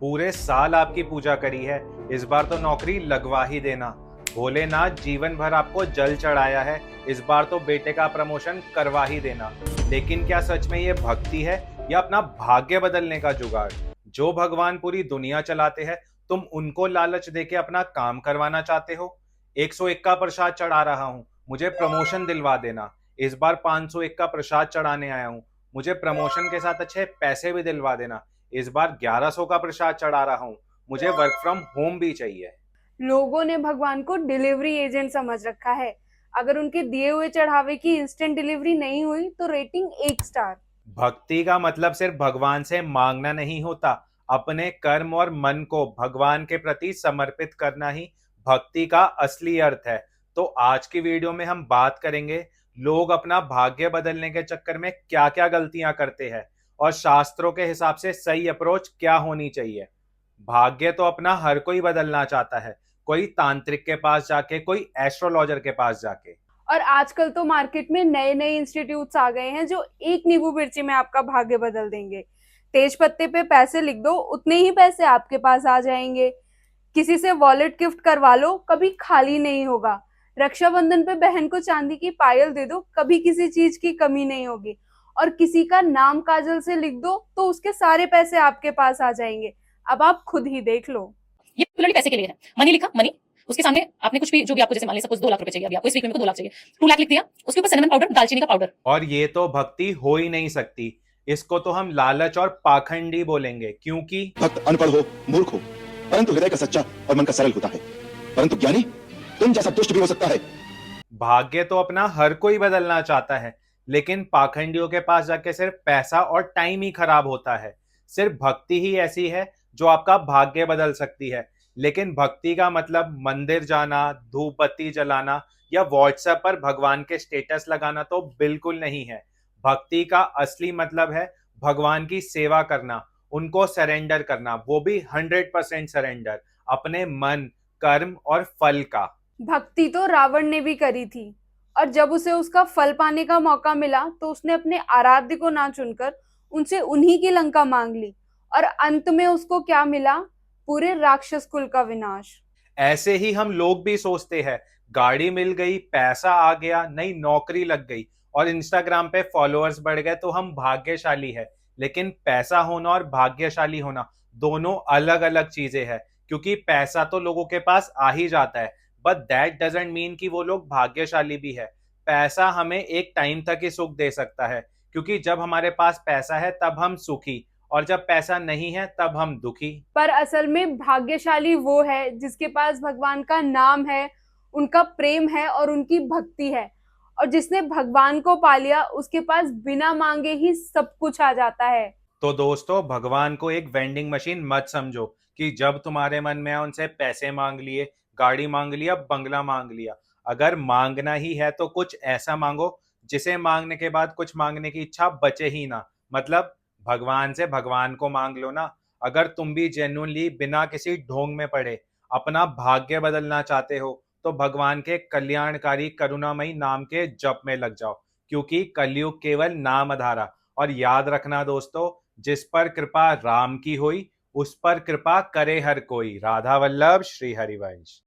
पूरे साल आपकी पूजा करी है, इस बार तो नौकरी लगवा ही देना। भोलेनाथ जीवन भर आपको जल चढ़ाया है, इस बार तो बेटे का प्रमोशन करवा ही देना। लेकिन क्या सच में ये भक्ति है या अपना भाग्य बदलने का जुगाड़? जो भगवान पूरी दुनिया चलाते हैं, तुम उनको लालच देके अपना काम करवाना चाहते हो। 101 का प्रसाद चढ़ा रहा हूँ, मुझे प्रमोशन दिलवा देना। इस बार 501 का प्रसाद चढ़ाने आया हूँ, मुझे प्रमोशन के साथ अच्छे पैसे भी दिलवा देना। इस बार 1100 का प्रसाद चढ़ा रहा हूँ, मुझे वर्क फ्रॉम होम भी चाहिए। लोगों ने भगवान को डिलीवरी एजेंट समझ रखा है। अगर उनके दिए हुए चढ़ावे की इंस्टेंट डिलीवरी नहीं हुई तो रेटिंग 1 स्टार। भक्ति का मतलब सिर्फ भगवान से मांगना नहीं होता, अपने कर्म और मन को भगवान के प्रति समर्पित करना ही भक्ति का असली अर्थ है। तो आज की वीडियो में हम बात करेंगे लोग अपना भाग्य बदलने के चक्कर में क्या क्या गलतियां करते हैं और शास्त्रों के हिसाब से सही अप्रोच क्या होनी चाहिए। भाग्य तो अपना हर कोई बदलना चाहता है, कोई तांत्रिक के पास जाके, कोई एस्ट्रोलॉजर के पास जाके। और आजकल तो मार्केट में नए नए इंस्टीट्यूट्स आ गए हैं जो एक नींबू मिर्ची में आपका भाग्य बदल देंगे। तेज पत्ते पे पैसे लिख दो, उतने ही पैसे आपके पास आ जाएंगे। किसी से वॉलेट गिफ्ट करवा लो, कभी खाली नहीं होगा। रक्षाबंधन पे बहन को चांदी की पायल दे दो, कभी किसी चीज की कमी नहीं होगी। और किसी का नाम काजल से लिख दो तो उसके सारे पैसे आपके पास आ जाएंगे। अब आप खुद ही देख लो। ये प्योरली पैसे के लिए है। मनी लिखा, मनी, उसके सामने आपने कुछ भी, जो भी आपको, जैसे मान लीजिए सपोज 2 लाख रुपए चाहिए, अभी आपको इस वीक में 2 लाख चाहिए, 2 लाख लिख दिया, उसके ऊपर सिनेमन पाउडर, दालचीनी का पाउडर। और ये तो भक्ति हो ही नहीं सकती, इसको तो हम लालच और पाखंडी बोलेंगे। क्योंकि भक्त अनपढ़ हो, मूर्ख हो, परंतु हृदय का सच्चा और मन का सरल होता है। परंतु ज्ञानी तुम जैसा दुष्ट भी हो सकता है। भाग्य तो अपना हर कोई बदलना चाहता है, लेकिन पाखंडियों के पास जाके सिर्फ पैसा और टाइम ही खराब होता है। सिर्फ भक्ति ही ऐसी है जो आपका भाग्य बदल सकती है। लेकिन भक्ति का मतलब मंदिर जाना, धूप बत्ती जलाना या व्हाट्सएप पर भगवान के स्टेटस लगाना तो बिल्कुल नहीं है। भक्ति का असली मतलब है भगवान की सेवा करना, उनको सरेंडर करना, वो भी 100% सरेंडर, अपने मन, कर्म और फल का। भक्ति तो रावण ने भी करी थी, और जब उसे उसका फल पाने का मौका मिला तो उसने अपने आराध्य को ना चुनकर उनसे उन्हीं की लंका मांग ली। और अंत में उसको क्या मिला? पूरे राक्षस कुल का विनाश। ऐसे ही हम लोग भी सोचते हैं, गाड़ी मिल गई, पैसा आ गया, नई नौकरी लग गई और इंस्टाग्राम पे फॉलोअर्स बढ़ गए तो हम भाग्यशाली है। लेकिन पैसा होना और भाग्यशाली होना दोनों अलग अलग चीजें हैं। क्योंकि पैसा तो लोगों के पास आ ही जाता है, बट दैट डजंट मीन कि वो लोग भाग्यशाली भी है। पैसा हमें एक टाइम तक ही सुख दे सकता है, क्योंकि जब हमारे पास पैसा है तब हम सुखी, और जब पैसा नहीं है तब हम दुखी। पर असल में भाग्यशाली वो है जिसके पास भगवान का नाम है, उनका प्रेम है और उनकी भक्ति है। और जिसने भगवान को पा लिया उसके पास बिना मांगे ही सब कुछ आ जाता है। तो दोस्तों, भगवान को एक वेंडिंग मशीन मत समझो कि जब तुम्हारे मन में आए उनसे पैसे मांग लिए, गाड़ी मांग लिया, बंगला मांग लिया। अगर मांगना ही है तो कुछ ऐसा मांगो जिसे मांगने के बाद कुछ मांगने की इच्छा बचे ही ना। मतलब भगवान से भगवान को मांग लो ना। अगर तुम भी जेन्युइनली बिना किसी ढोंग में पड़े अपना भाग्य बदलना चाहते हो तो भगवान के कल्याणकारी करुणामयी नाम के जप में लग जाओ, क्योंकि कलयुग केवल नाम आधारा। और याद रखना दोस्तों, जिस पर कृपा राम की हुई, उस पर कृपा करे हर कोई। राधा वल्लभ श्री हरिवंश।